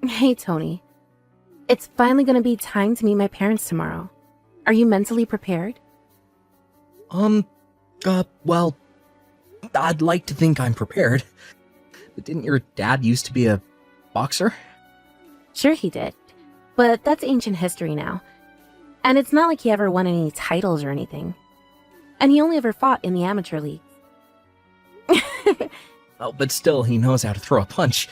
Hey, Tony. It's finally gonna be time to meet my parents tomorrow. Are you mentally prepared? Well, I'd like to think I'm prepared. But didn't your dad used to be a boxer? Sure he did, but that's ancient history now. And it's not like he ever won any titles or anything. And he only ever fought in the amateur league. Oh, but still, he knows how to throw a punch.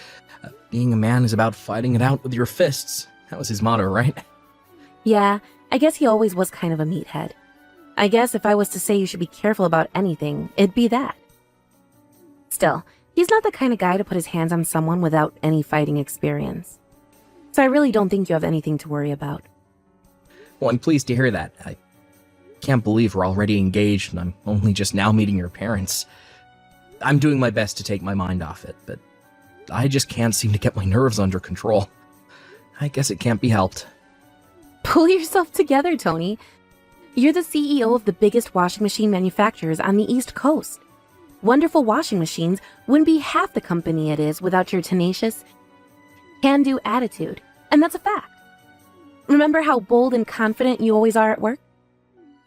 Being a man is about fighting it out with your fists. That was his motto, right? Yeah, I guess he always was kind of a meathead. I guess if I was to say you should be careful about anything, it'd be that. Still, he's not the kind of guy to put his hands on someone without any fighting experience. So I really don't think you have anything to worry about. Well, I'm pleased to hear that. I can't believe we're already engaged and I'm only just now meeting your parents. I'm doing my best to take my mind off it, but I just can't seem to get my nerves under control. I guess it can't be helped. Pull yourself together, Tony. You're the CEO of the biggest washing machine manufacturers on the East Coast. Wonderful Washing Machines wouldn't be half the company it is without your tenacious, can-do attitude, and that's a fact. Remember how bold and confident you always are at work?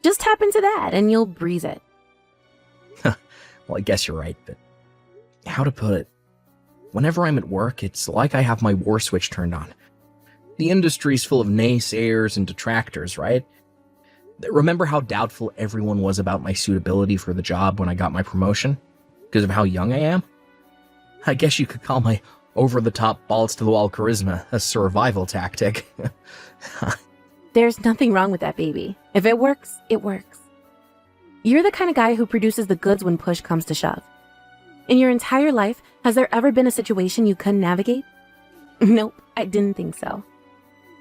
Just tap into that and you'll breeze it. Well, I guess you're right, but how to put it? Whenever I'm at work, it's like I have my war switch turned on. The industry's full of naysayers and detractors, right? Remember how doubtful everyone was about my suitability for the job when I got my promotion? Because of how young I am? I guess you could call my over-the-top, balls-to-the-wall charisma a survival tactic. There's nothing wrong with that, baby. If it works, it works. You're the kind of guy who produces the goods when push comes to shove. In your entire life, has there ever been a situation you couldn't navigate? Nope, I didn't think so.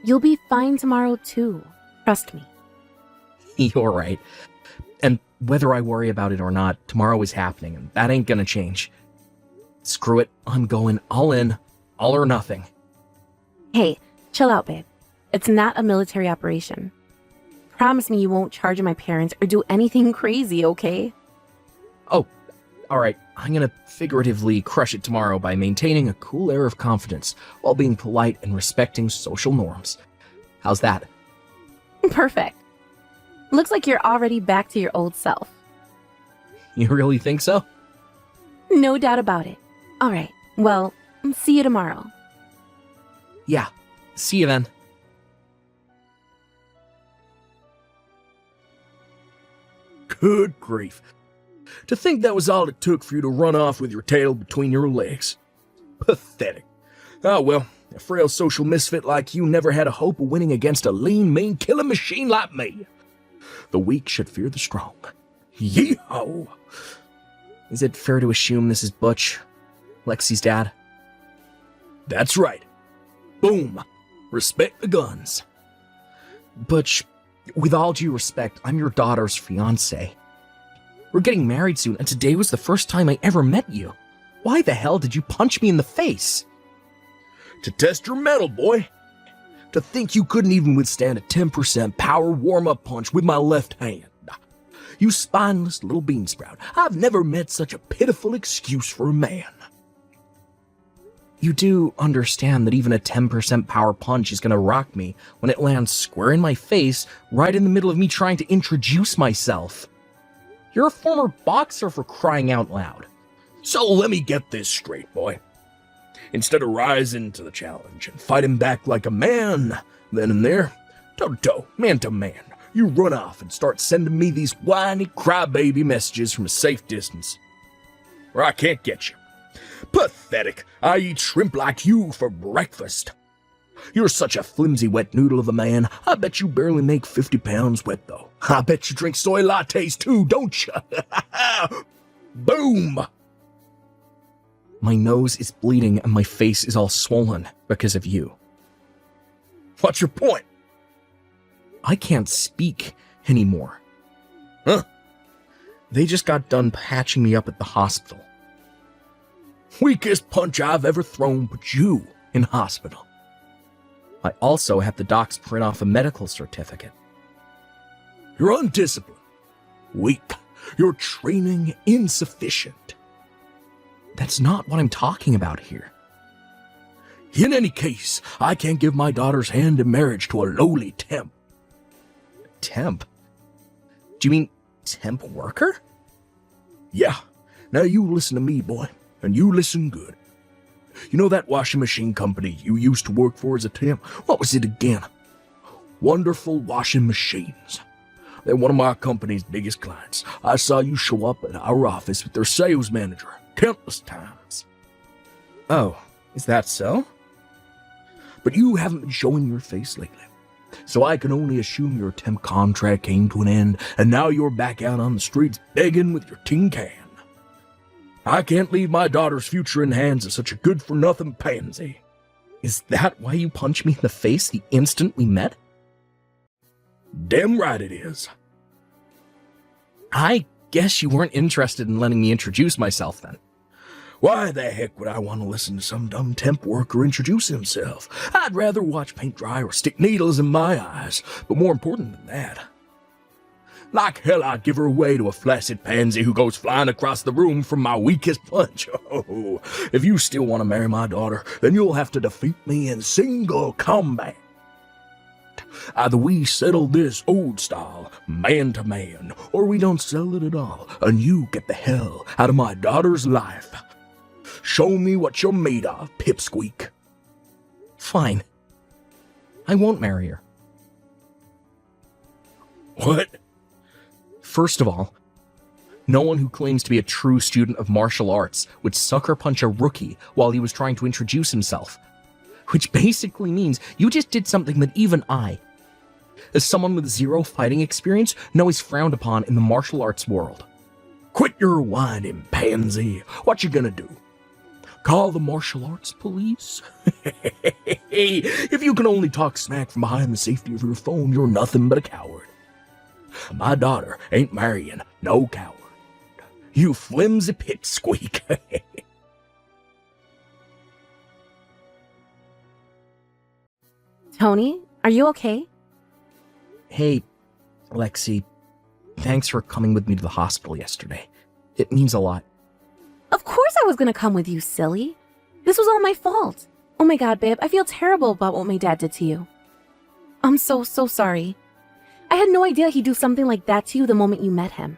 You'll be fine tomorrow, too. Trust me. You're right. And whether I worry about it or not, tomorrow is happening, and that ain't gonna change. Screw it, I'm going all in, all or nothing. Hey, chill out, babe. It's not a military operation. Promise me you won't charge my parents or do anything crazy, okay? Oh, alright, I'm gonna figuratively crush it tomorrow by maintaining a cool air of confidence while being polite and respecting social norms. How's that? Perfect. Looks like you're already back to your old self. You really think so? No doubt about it. Alright, well, see you tomorrow. Yeah, see you then. Good grief. To think that was all it took for you to run off with your tail between your legs. Pathetic. Ah well, a frail social misfit like you never had a hope of winning against a lean, mean killing machine like me. The weak should fear the strong. Yee-ho! Is it fair to assume this is Butch, Lexi's dad? That's right. Boom. Respect the guns. Butch, with all due respect, I'm your daughter's fiancé. We're getting married soon, and today was the first time I ever met you. Why the hell did you punch me in the face? To test your mettle, boy. To think you couldn't even withstand a 10% power warm-up punch with my left hand. You spineless little beansprout. I've never met such a pitiful excuse for a man. You do understand that even a 10% power punch is gonna rock me when it lands square in my face, right in the middle of me trying to introduce myself. You're a former boxer, for crying out loud. So let me get this straight, boy. Instead of rising to the challenge and fighting back like a man, then and there, toe-to-toe, man-to-man, you run off and start sending me these whiny crybaby messages from a safe distance. Where I can't get you. Pathetic. I eat shrimp like you for breakfast. You're such a flimsy wet noodle of a man. I bet you barely make 50 pounds wet, though. I bet you drink soy lattes, too, don't you? Boom! My nose is bleeding and my face is all swollen because of you. What's your point? I can't speak anymore. Huh? They just got done patching me up at the hospital. Weakest punch I've ever thrown put you in hospital. I also had the docs print off a medical certificate. You're undisciplined, weak, your training insufficient. That's not what I'm talking about here. In any case, I can't give my daughter's hand in marriage to a lowly temp. Temp? Do you mean temp worker? Yeah. Now you listen to me, boy, and you listen good. You know that washing machine company you used to work for as a temp? What was it again? Wonderful Washing Machines. They're one of my company's biggest clients. I saw you show up at our office with their sales manager countless times. Oh, is that so? But you haven't been showing your face lately. So I can only assume your temp contract came to an end, and now you're back out on the streets begging with your tin can. I can't leave my daughter's future in the hands of such a good-for-nothing pansy. Is that why you punched me in the face the instant we met? Damn right it is. I guess you weren't interested in letting me introduce myself then. Why the heck would I want to listen to some dumb temp worker introduce himself? I'd rather watch paint dry or stick needles in my eyes, but more important than that, like hell I'd give her away to a flaccid pansy who goes flying across the room from my weakest punch. Oh, if you still want to marry my daughter, then you'll have to defeat me in single combat. Either we settle this old style, man to man, or we don't settle it at all, and you get the hell out of my daughter's life. Show me what you're made of, pipsqueak. Fine. I won't marry her. What? First of all, no one who claims to be a true student of martial arts would sucker punch a rookie while he was trying to introduce himself. Which basically means you just did something that even I, as someone with zero fighting experience, know is frowned upon in the martial arts world. Quit your whining, pansy. What you gonna do? Call the martial arts police? If you can only talk smack from behind the safety of your phone, you're nothing but a coward. My daughter ain't marrying no coward. You flimsy pipsqueak. Tony, are you okay? Hey, Lexi, thanks for coming with me to the hospital yesterday. It means a lot. Of course I was gonna come with you, silly. This was all my fault. Oh my god, babe, I feel terrible about what my dad did to you. I'm so sorry. I had no idea he'd do something like that to you the moment you met him.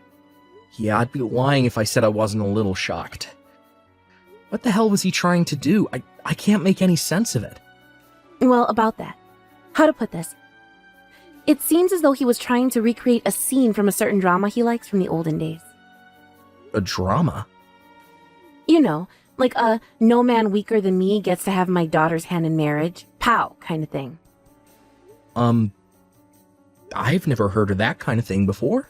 Yeah, I'd be lying if I said I wasn't a little shocked. What the hell was he trying to do? I can't make any sense of it. Well, about that. How to put this? It seems as though he was trying to recreate a scene from a certain drama he likes from the olden days. A drama? You know, like a no man weaker than me gets to have my daughter's hand in marriage, pow kind of thing. I've never heard of that kind of thing before.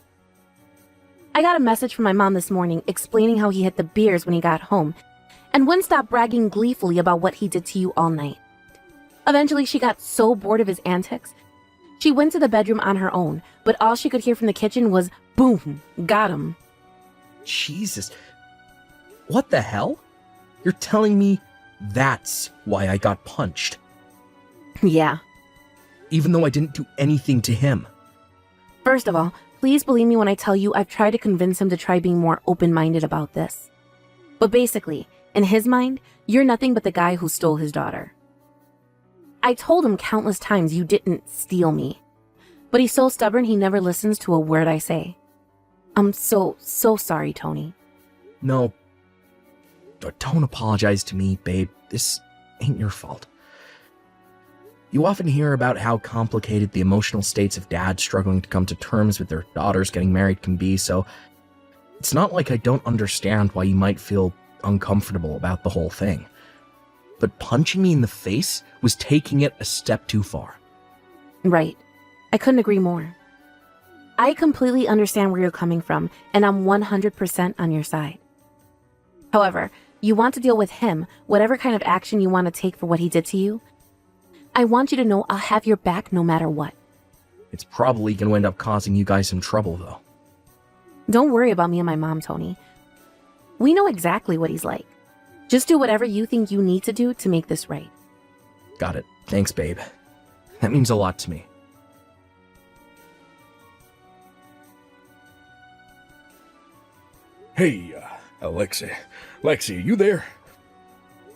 I got a message from my mom this morning explaining how he hit the beers when he got home and wouldn't stop bragging gleefully about what he did to you all night. Eventually, she got so bored of his antics, she went to the bedroom on her own, but all she could hear from the kitchen was, boom, got him. Jesus. What the hell? You're telling me that's why I got punched, Yeah. even though I didn't do anything to him? First of all, please believe me when I tell you I've tried to convince him to try being more open-minded about this. But basically, in his mind, you're nothing but the guy who stole his daughter. I told him countless times you didn't steal me, but he's so stubborn he never listens to a word I say. I'm so sorry, Tony. No. Don't apologize to me, babe. This ain't your fault. You often hear about how complicated the emotional states of dads struggling to come to terms with their daughters getting married can be, so it's not like I don't understand why you might feel uncomfortable about the whole thing. But punching me in the face was taking it a step too far. Right. I couldn't agree more. I completely understand where you're coming from, and I'm 100% on your side. However, you want to deal with him, whatever kind of action you want to take for what he did to you. I want you to know I'll have your back no matter what. It's probably going to end up causing you guys some trouble, though. Don't worry about me and my mom, Tony. We know exactly what he's like. Just do whatever you think you need to do to make this right. Got it. Thanks, babe. That means a lot to me. Hey, Alexi. Lexi, you there?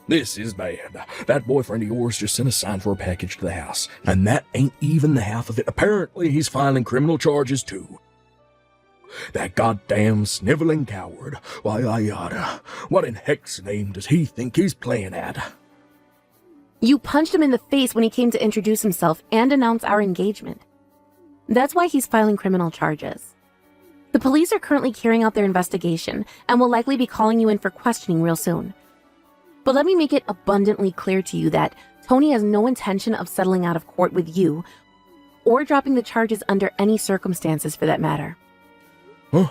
This is bad. That boyfriend of yours just sent a sign for a package to the house, and that ain't even the half of it. Apparently, he's filing criminal charges, too. That goddamn sniveling coward. Why, what in heck's name does he think he's playing at? You punched him in the face when he came to introduce himself and announce our engagement. That's why he's filing criminal charges. The police are currently carrying out their investigation and will likely be calling you in for questioning real soon. But let me make it abundantly clear to you that Tony has no intention of settling out of court with you or dropping the charges under any circumstances for that matter. Huh?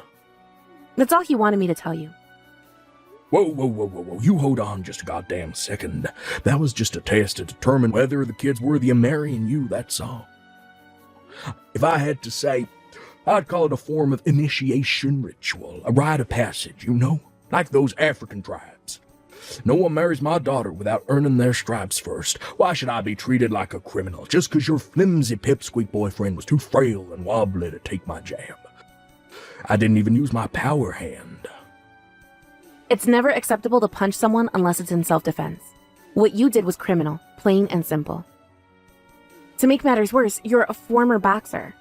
That's all he wanted me to tell you. Whoa. You hold on just a goddamn second. That was just a test to determine whether the kid's worthy of marrying you, that's all. If I had to say, I'd call it a form of initiation ritual, a rite of passage, you know? Like those African tribes. No one marries my daughter without earning their stripes first. Why should I be treated like a criminal just because your flimsy pipsqueak boyfriend was too frail and wobbly to take my jab? I didn't even use my power hand. It's never acceptable to punch someone unless it's in self-defense. What you did was criminal, plain and simple. To make matters worse, you're a former boxer.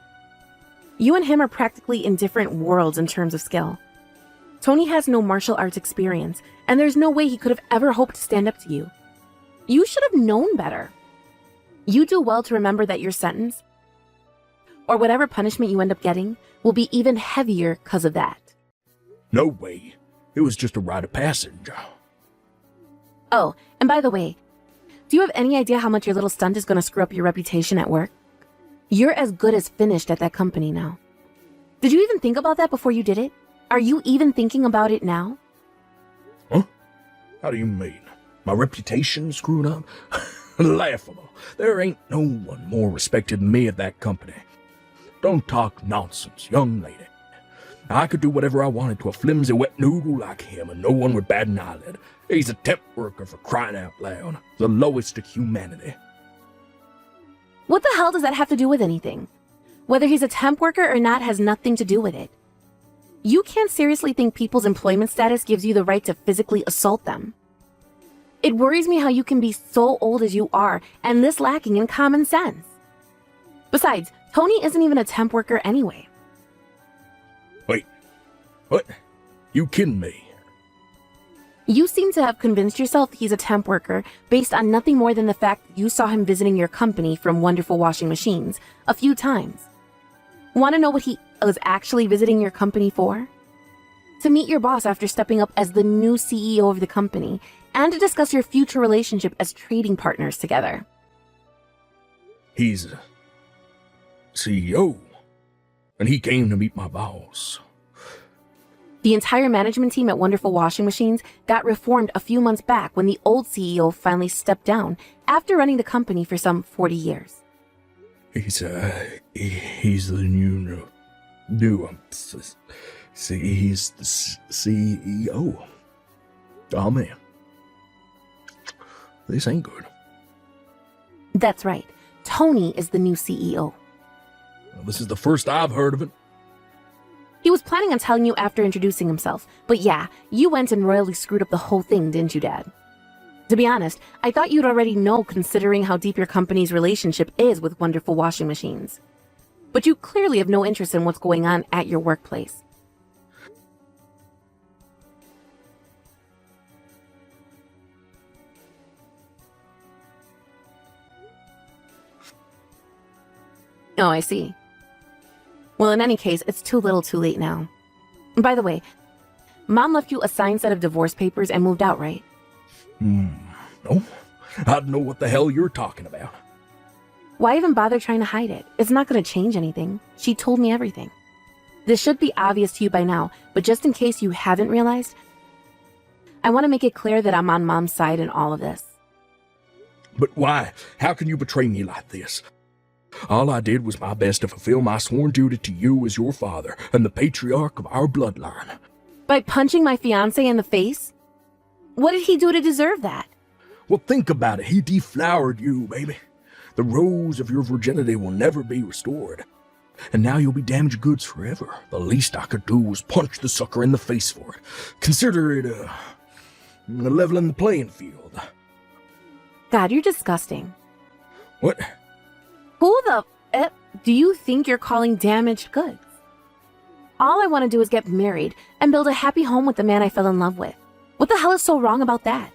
You and him are practically in different worlds in terms of skill. Tony has no martial arts experience, and there's no way he could have ever hoped to stand up to you. You should have known better. You do well to remember that your sentence, or whatever punishment you end up getting, will be even heavier because of that. No way. It was just a rite of passage. Oh, and by the way, do you have any idea how much your little stunt is going to screw up your reputation at work? You're as good as finished at that company now. Did you even think about that before you did it? Are you even thinking about it now? Huh? How do you mean? My reputation screwed up? Laughable. There ain't no one more respected than me at that company. Don't talk nonsense, young lady. I could do whatever I wanted to a flimsy wet noodle like him, and no one would bat an eyelid. He's a temp worker, for crying out loud. The lowest of humanity. What the hell does that have to do with anything? Whether he's a temp worker or not has nothing to do with it. You can't seriously think people's employment status gives you the right to physically assault them. It worries me how you can be so old as you are and this lacking in common sense. Besides, Tony isn't even a temp worker anyway. Wait, what? You kidding me? You seem to have convinced yourself he's a temp worker based on nothing more than the fact that you saw him visiting your company from Wonderful Washing Machines a few times. Want to know what he was actually visiting your company for? To meet your boss after stepping up as the new CEO of the company, and to discuss your future relationship as trading partners together. He's a CEO, and he came to meet my boss. The entire management team at Wonderful Washing Machines got reformed a few months back when the old CEO finally stepped down after running the company for some 40 years. He's the new he's the CEO. Oh man, this ain't good. That's right. Tony is the new CEO. Well, this is the first I've heard of it. He was planning on telling you after introducing himself, but yeah, you went and royally screwed up the whole thing, didn't you, Dad? To be honest, I thought you'd already know considering how deep your company's relationship is with Wonderful Washing Machines. But you clearly have no interest in what's going on at your workplace. Oh, I see. Well, in any case, it's too little too late now. By the way, Mom left you a signed set of divorce papers and moved out, right? No, I don't know what the hell you're talking about. Why even bother trying to hide it? It's not going to change anything. She told me everything. This should be obvious to you by now, but just in case you haven't realized, I want to make it clear that I'm on Mom's side in all of this. But why? How can you betray me like this? All I did was my best to fulfill my sworn duty to you as your father and the patriarch of our bloodline. By punching my fiancé in the face? What did he do to deserve that? Well, think about it. He deflowered you, baby. The rose of your virginity will never be restored. And now you'll be damaged goods forever. The least I could do was punch the sucker in the face for it. Consider it, leveling the playing field. God, you're disgusting. What? Who the do you think you're calling damaged goods? All I want to do is get married and build a happy home with the man I fell in love with. What the hell is so wrong about that?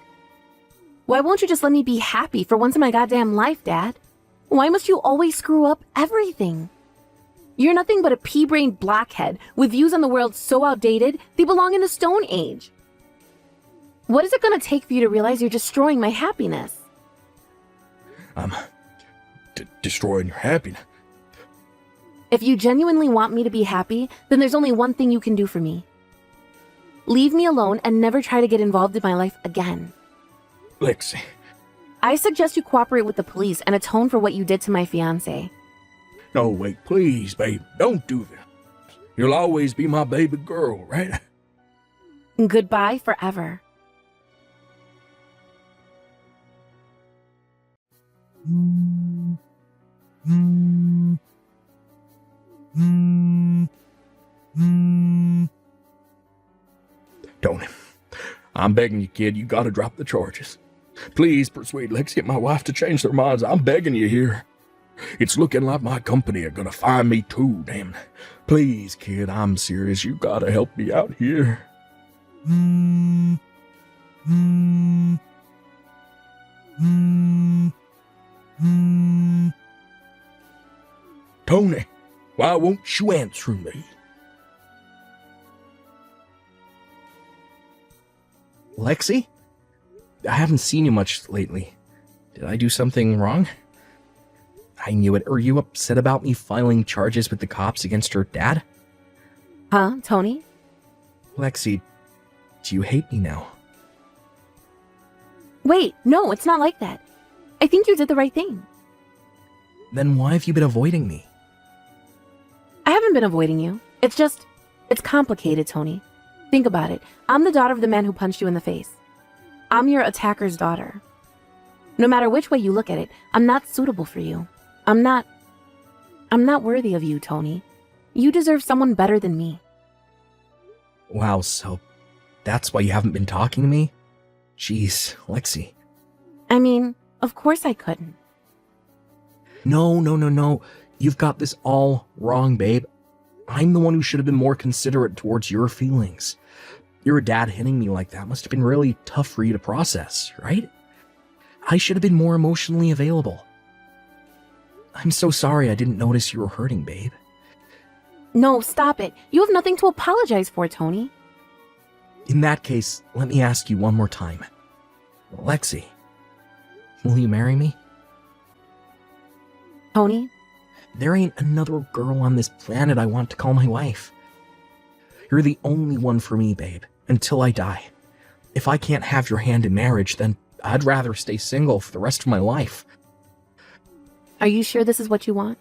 Why won't you just let me be happy for once in my goddamn life, Dad? Why must you always screw up everything? You're nothing but a pea-brained blockhead with views on the world so outdated they belong in the Stone Age. What is it going to take for you to realize you're destroying my happiness? I'm destroying your happiness. If you genuinely want me to be happy, then there's only one thing you can do for me. Leave me alone and never try to get involved in my life again. Lexi. I suggest you cooperate with the police and atone for what you did to my fiancé. No, wait, please, babe. Don't do this. You'll always be my baby girl, right? Goodbye forever. Tony, I'm begging you, kid. You gotta drop the charges. Please persuade Lexi and my wife to change their minds. I'm begging you here. It's looking like my company are gonna fire me too, damn it. Please, kid, I'm serious. You gotta help me out here. Tony, why won't you answer me? Lexi? I haven't seen you much lately. Did I do something wrong? I knew it. Are you upset about me filing charges with the cops against your dad? Huh, Tony? Lexi, do you hate me now? Wait, no, it's not like that. I think you did the right thing. Then why have you been avoiding me? I haven't been avoiding you. It's complicated, Tony. Think about it. I'm the daughter of the man who punched you in the face. I'm your attacker's daughter. No matter which way you look at it, I'm not suitable for you. I'm not worthy of you, Tony. You deserve someone better than me. Wow, so that's why you haven't been talking to me? Jeez, Lexi. I mean, of course I couldn't. No. You've got this all wrong, babe. I'm the one who should have been more considerate towards your feelings. Your dad hitting me like that must have been really tough for you to process, right? I should have been more emotionally available. I'm so sorry I didn't notice you were hurting, babe. No, stop it. You have nothing to apologize for, Tony. In that case, let me ask you one more time. Lexi, will you marry me? Tony? There ain't another girl on this planet I want to call my wife. You're the only one for me, babe, until I die. If I can't have your hand in marriage, then I'd rather stay single for the rest of my life. Are you sure this is what you want?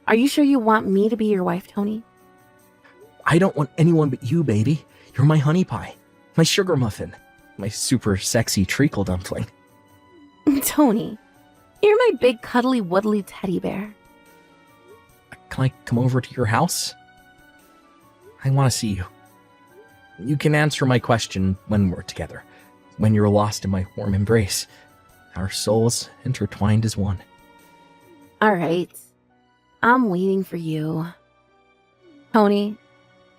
Are you sure you want me to be your wife, Tony? I don't want anyone but you, baby. You're my honey pie, my sugar muffin, my super sexy treacle dumpling. Tony, you're my big cuddly woodly teddy bear. Can I come over to your house? I want to see you. You can answer my question when we're together, when you're lost in my warm embrace. Our souls intertwined as one. All right. I'm waiting for you. Tony,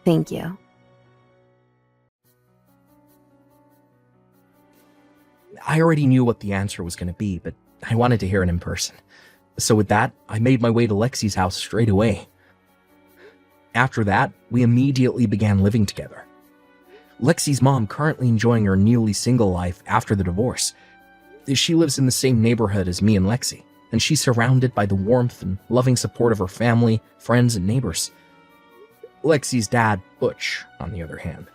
thank you. I already knew what the answer was going to be, but I wanted to hear it in person. So with that, I made my way to Lexi's house straight away. After that, we immediately began living together. Lexi's mom currently enjoying her newly single life after the divorce. She lives in the same neighborhood as me and Lexi, and she's surrounded by the warmth and loving support of her family, friends, and neighbors. Lexi's dad, Butch, on the other hand,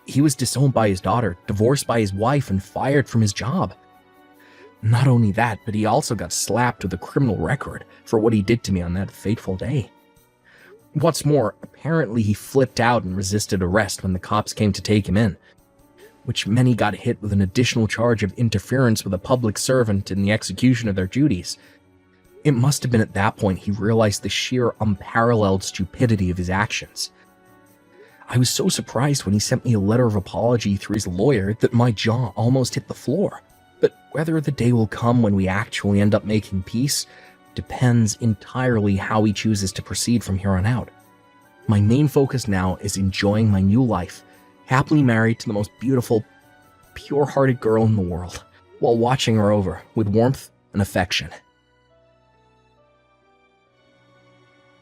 he was disowned by his daughter, divorced by his wife, and fired from his job. Not only that, but he also got slapped with a criminal record for what he did to me on that fateful day. What's more, apparently he flipped out and resisted arrest when the cops came to take him in, which meant he got hit with an additional charge of interference with a public servant in the execution of their duties. It must have been at that point he realized the sheer unparalleled stupidity of his actions. I was so surprised when he sent me a letter of apology through his lawyer that my jaw almost hit the floor. But whether the day will come when we actually end up making peace depends entirely how he chooses to proceed from here on out. My main focus now is enjoying my new life, happily married to the most beautiful, pure-hearted girl in the world, while watching her over with warmth and affection.